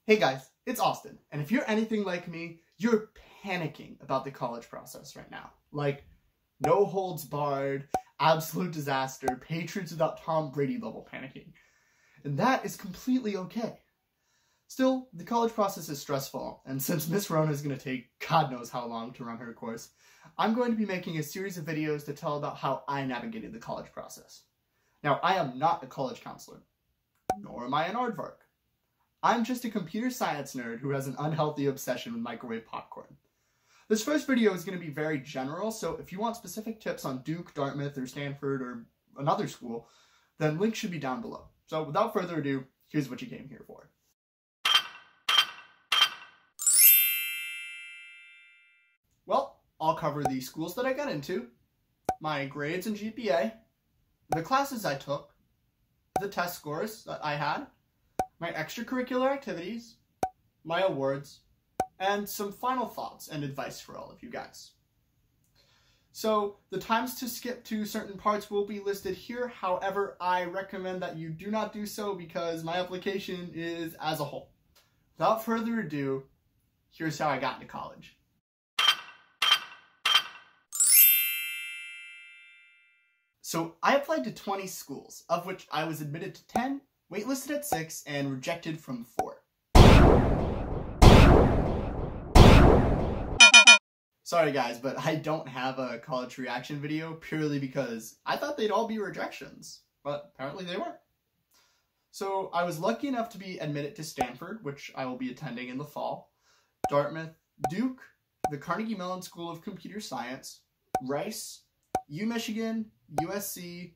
Hey guys, it's Austin, and if you're anything like me, you're panicking about the college process right now. Like, no holds barred, absolute disaster, Patriots without Tom Brady level panicking. And that is completely okay. Still, the college process is stressful, and since Miss Rona is going to take God knows how long to run her course, I'm going to be making a series of videos to tell about how I navigated the college process. Now, I am not a college counselor, nor am I an aardvark. I'm just a computer science nerd who has an unhealthy obsession with microwave popcorn. This first video is going to be very general, so if you want specific tips on Duke, Dartmouth, or Stanford, or another school, then links should be down below. So without further ado, here's what you came here for. Well, I'll cover the schools that I got into, my grades and GPA, the classes I took, the test scores that I had, my extracurricular activities, my awards, and some final thoughts and advice for all of you guys. So the times to skip to certain parts will be listed here. However, I recommend that you do not do so because my application is as a whole. Without further ado, here's how I got into college. So I applied to 20 schools, of which I was admitted to 10, waitlisted at 6, and rejected from 4. Sorry guys, but I don't have a college reaction video purely because I thought they'd all be rejections, but apparently they weren't. So I was lucky enough to be admitted to Stanford, which I will be attending in the fall, Dartmouth, Duke, the Carnegie Mellon School of Computer Science, Rice, UMichigan, USC,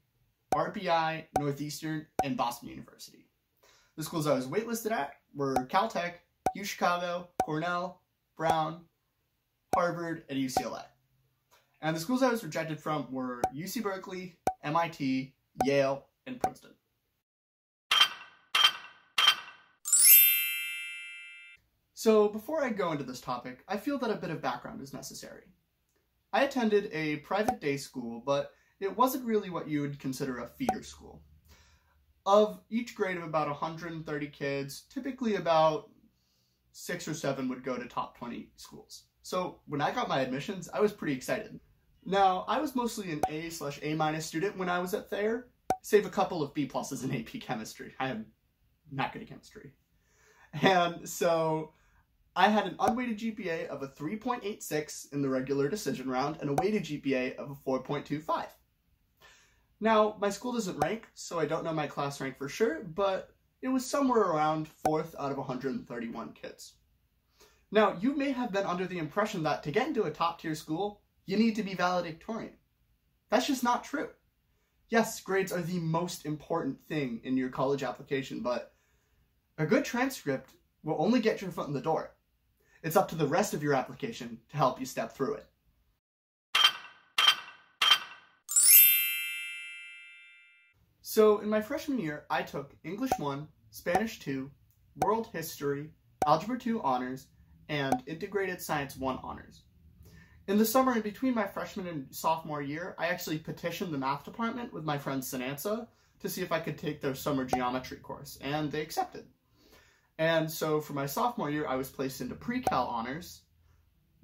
RPI, Northeastern, and Boston University. The schools I was waitlisted at were Caltech, UChicago, Cornell, Brown, Harvard, and UCLA. And the schools I was rejected from were UC Berkeley, MIT, Yale, and Princeton. So before I go into this topic, I feel that a bit of background is necessary. I attended a private day school, but it wasn't really what you would consider a feeder school. Of each grade of about 130 kids, typically about 6 or 7 would go to top 20 schools. So when I got my admissions, I was pretty excited. Now, I was mostly an A/A- student when I was at Thayer, save a couple of B+ in AP Chemistry. I am not good at chemistry. And so I had an unweighted GPA of a 3.86 in the regular decision round and a weighted GPA of a 4.25. Now, my school doesn't rank, so I don't know my class rank for sure, but it was somewhere around 4th out of 131 kids. Now, you may have been under the impression that to get into a top-tier school, you need to be valedictorian. That's just not true. Yes, grades are the most important thing in your college application, but a good transcript will only get your foot in the door. It's up to the rest of your application to help you step through it. So in my freshman year, I took English 1, Spanish 2, World History, Algebra 2 Honors, and Integrated Science 1 Honors. In the summer in between my freshman and sophomore year, I actually petitioned the math department with my friend Sanansa to see if I could take their summer geometry course, and they accepted. And so for my sophomore year, I was placed into Pre-Cal Honors,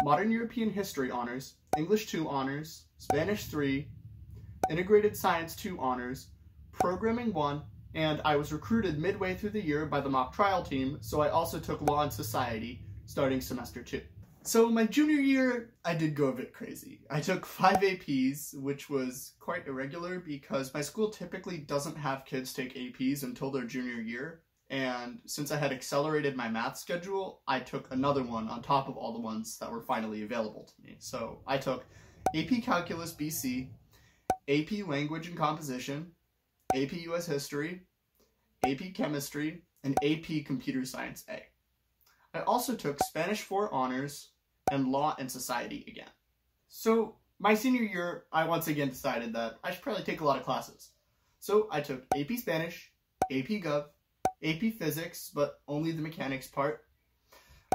Modern European History Honors, English 2 Honors, Spanish 3, Integrated Science 2 Honors, Programming 1, and I was recruited midway through the year by the mock trial team, so I also took Law and Society starting semester 2. So my junior year, I did go a bit crazy. I took 5 APs, which was quite irregular because my school typically doesn't have kids take APs until their junior year. And since I had accelerated my math schedule, I took another one on top of all the ones that were finally available to me. So I took AP Calculus BC, AP Language and Composition, AP US History, AP Chemistry, and AP Computer Science A. I also took Spanish 4 Honors and Law and Society again. So my senior year, I once again decided that I should probably take a lot of classes. So I took AP Spanish, AP Gov, AP Physics, but only the mechanics part,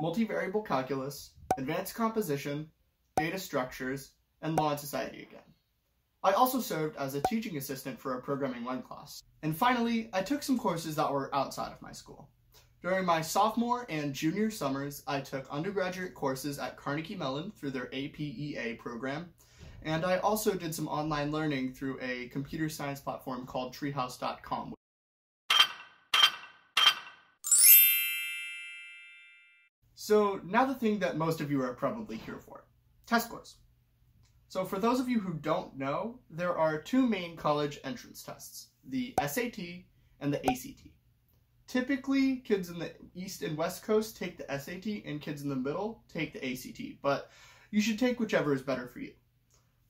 Multivariable Calculus, Advanced Composition, Data Structures, and Law and Society again. I also served as a teaching assistant for a Programming 1 class. And finally, I took some courses that were outside of my school. During my sophomore and junior summers, I took undergraduate courses at Carnegie Mellon through their APEA program, and I also did some online learning through a computer science platform called treehouse.com. So now the thing that most of you are probably here for, test scores. So for those of you who don't know, there are two main college entrance tests, the SAT and the ACT. Typically, kids in the East and West Coast take the SAT and kids in the middle take the ACT, but you should take whichever is better for you.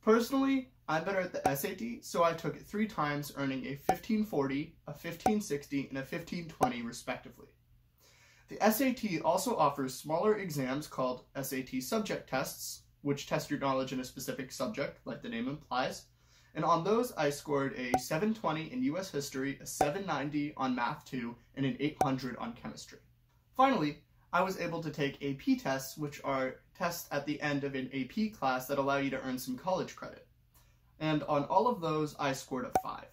Personally, I'm better at the SAT, so I took it 3 times, earning a 1540, a 1560, and a 1520 respectively. The SAT also offers smaller exams called SAT subject tests, which test your knowledge in a specific subject, like the name implies. And on those, I scored a 720 in US history, a 790 on math 2, and an 800 on chemistry. Finally, I was able to take AP tests, which are tests at the end of an AP class that allow you to earn some college credit. And on all of those, I scored a 5.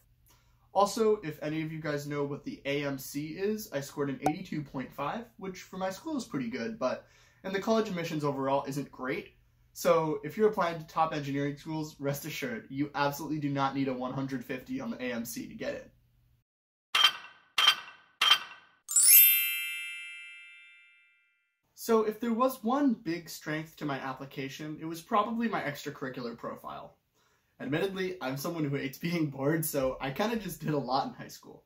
Also, if any of you guys know what the AMC is, I scored an 82.5, which for my school is pretty good, but and the college admissions overall isn't great. So if you're applying to top engineering schools, rest assured, you absolutely do not need a 150 on the AMC to get in. So if there was one big strength to my application, it was probably my extracurricular profile. Admittedly, I'm someone who hates being bored, so I kind of just did a lot in high school.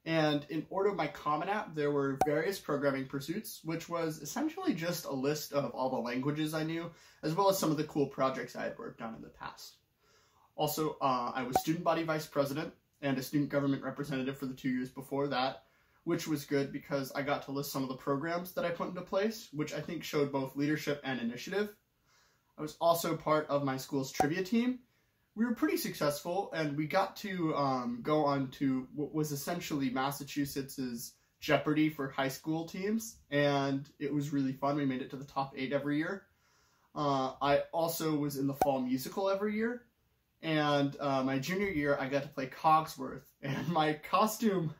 And in order of my Common App, there were various programming pursuits, which was essentially just a list of all the languages I knew, as well as some of the cool projects I had worked on in the past. Also, I was student body vice president and a student government representative for the 2 years before that, which was good because I got to list some of the programs that I put into place, which I think showed both leadership and initiative. I was also part of my school's trivia team. We were pretty successful, and we got to go on to what was essentially Massachusetts's Jeopardy for high school teams, and it was really fun. We made it to the top 8 every year. I also was in the fall musical every year, and my junior year I got to play Cogsworth, and my costume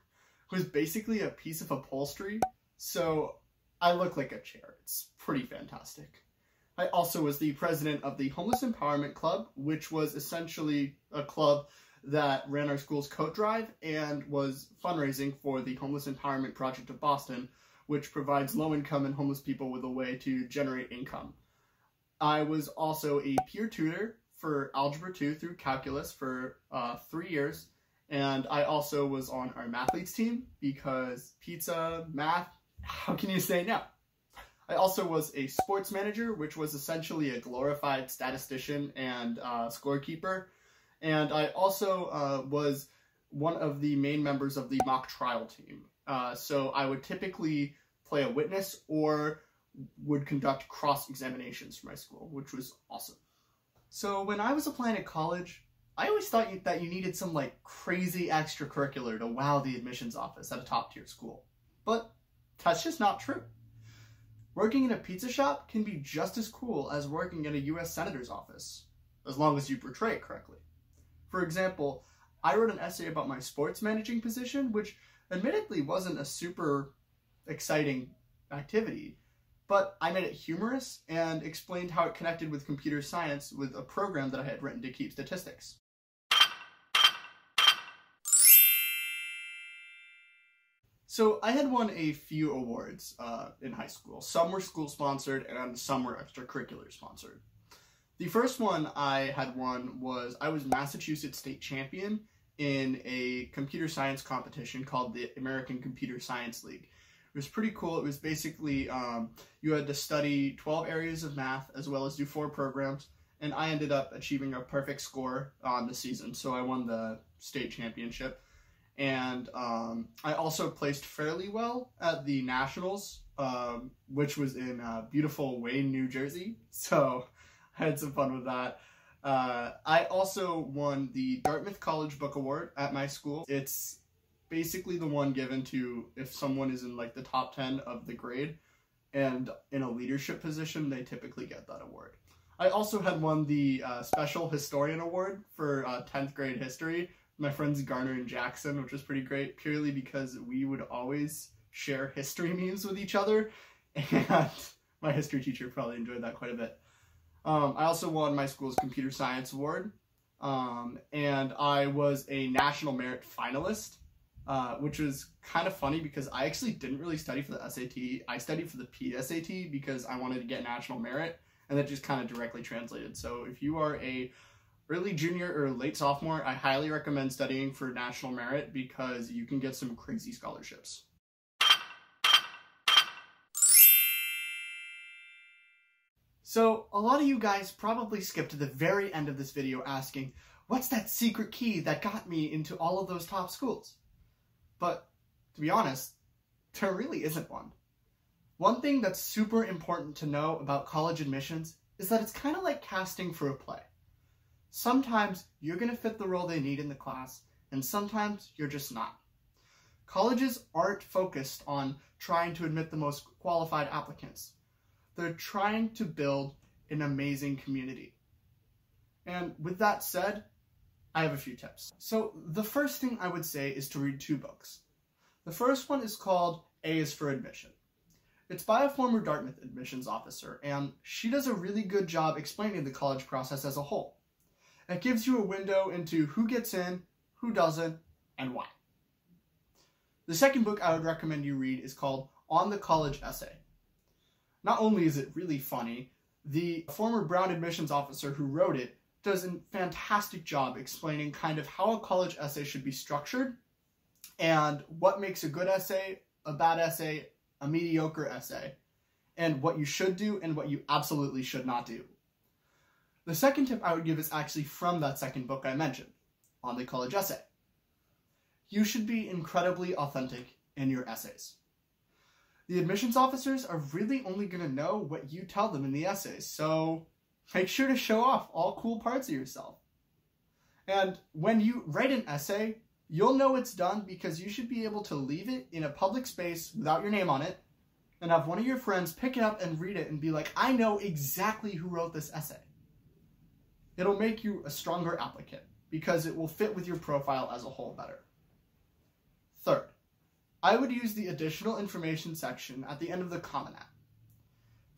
was basically a piece of upholstery, so I look like a chair. It's pretty fantastic. I also was the president of the Homeless Empowerment Club, which was essentially a club that ran our school's coat drive and was fundraising for the Homeless Empowerment Project of Boston, which provides low-income and homeless people with a way to generate income. I was also a peer tutor for Algebra 2 through Calculus for 3 years, and I also was on our mathletes team because pizza, math, how can you say no? I also was a sports manager, which was essentially a glorified statistician and scorekeeper. And I also was one of the main members of the mock trial team. So I would typically play a witness or would conduct cross-examinations for my school, which was awesome. So when I was applying to college, I always thought that you needed some like crazy extracurricular to wow the admissions office at a top-tier school. But that's just not true. Working in a pizza shop can be just as cool as working in a U.S. Senator's office, as long as you portray it correctly. For example, I wrote an essay about my sports managing position, which admittedly wasn't a super exciting activity, but I made it humorous and explained how it connected with computer science with a program that I had written to keep statistics. So I had won a few awards in high school. Some were school-sponsored and some were extracurricular-sponsored. The first one I had won was I was Massachusetts state champion in a computer science competition called the American Computer Science League. It was pretty cool. It was basically you had to study 12 areas of math as well as do 4 programs, and I ended up achieving a perfect score on the season, so I won the state championship. And I also placed fairly well at the Nationals, which was in beautiful Wayne, New Jersey. So I had some fun with that. I also won the Dartmouth College Book Award at my school. It's basically the one given to if someone is in like the top 10 of the grade and in a leadership position, they typically get that award. I also had won the Special Historian Award for 10th grade history. My friends Garner and Jackson, which was pretty great, purely because we would always share history memes with each other, and my history teacher probably enjoyed that quite a bit. I also won my school's computer science award, and I was a national merit finalist, which was kind of funny because I actually didn't really study for the SAT. I studied for the PSAT because I wanted to get national merit, and that just kind of directly translated. So if you are a early junior or late sophomore, I highly recommend studying for national merit because you can get some crazy scholarships. So a lot of you guys probably skipped to the very end of this video asking, what's that secret key that got me into all of those top schools? But to be honest, there really isn't one. One thing that's super important to know about college admissions is that it's kind of like casting for a play. Sometimes you're going to fit the role they need in the class, and sometimes you're just not. Colleges aren't focused on trying to admit the most qualified applicants. They're trying to build an amazing community. And with that said, I have a few tips. So the first thing I would say is to read 2 books. The first one is called A is for Admission. It's by a former Dartmouth admissions officer, and she does a really good job explaining the college process as a whole. It gives you a window into who gets in, who doesn't, and why. The second book I would recommend you read is called On the College Essay. Not only is it really funny, the former Brown admissions officer who wrote it does a fantastic job explaining kind of how a college essay should be structured and what makes a good essay, a bad essay, a mediocre essay, and what you should do and what you absolutely should not do. The second tip I would give is actually from that second book I mentioned, On the College Essay. You should be incredibly authentic in your essays. The admissions officers are really only going to know what you tell them in the essays, so make sure to show off all cool parts of yourself. And when you write an essay, you'll know it's done because you should be able to leave it in a public space without your name on it, and have one of your friends pick it up and read it and be like, I know exactly who wrote this essay. It'll make you a stronger applicant because it will fit with your profile as a whole better. Third, I would use the additional information section at the end of the Common App.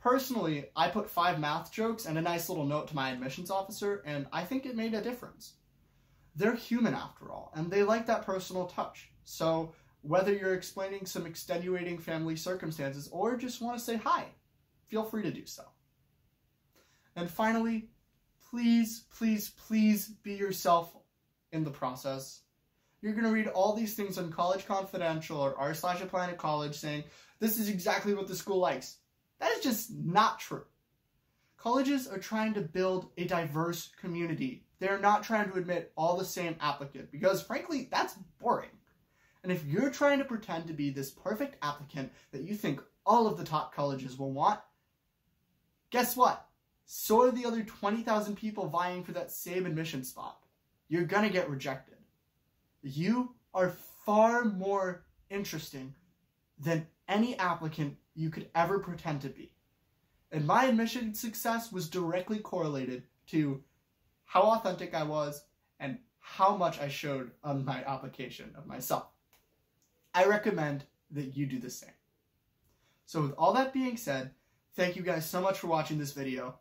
Personally, I put 5 math jokes and a nice little note to my admissions officer, and I think it made a difference. They're human after all, and they like that personal touch. So whether you're explaining some extenuating family circumstances or just want to say hi, feel free to do so. And finally, please, please, please be yourself in the process. You're going to read all these things on College Confidential or r/Applying to College saying, this is exactly what the school likes. That is just not true. Colleges are trying to build a diverse community. They're not trying to admit all the same applicant because, frankly, that's boring. And if you're trying to pretend to be this perfect applicant that you think all of the top colleges will want, guess what? So are the other 20,000 people vying for that same admission spot. You're going to get rejected. You are far more interesting than any applicant you could ever pretend to be. And my admission success was directly correlated to how authentic I was and how much I showed on my application of myself. I recommend that you do the same. So with all that being said, thank you guys so much for watching this video.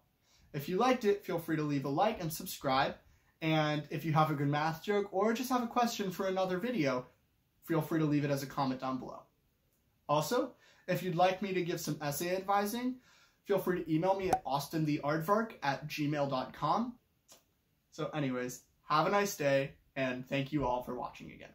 If you liked it, feel free to leave a like and subscribe. And if you have a good math joke or just have a question for another video, feel free to leave it as a comment down below. Also, if you'd like me to give some essay advising, feel free to email me at austintheaardvark@gmail.com. So anyways, have a nice day, and thank you all for watching again.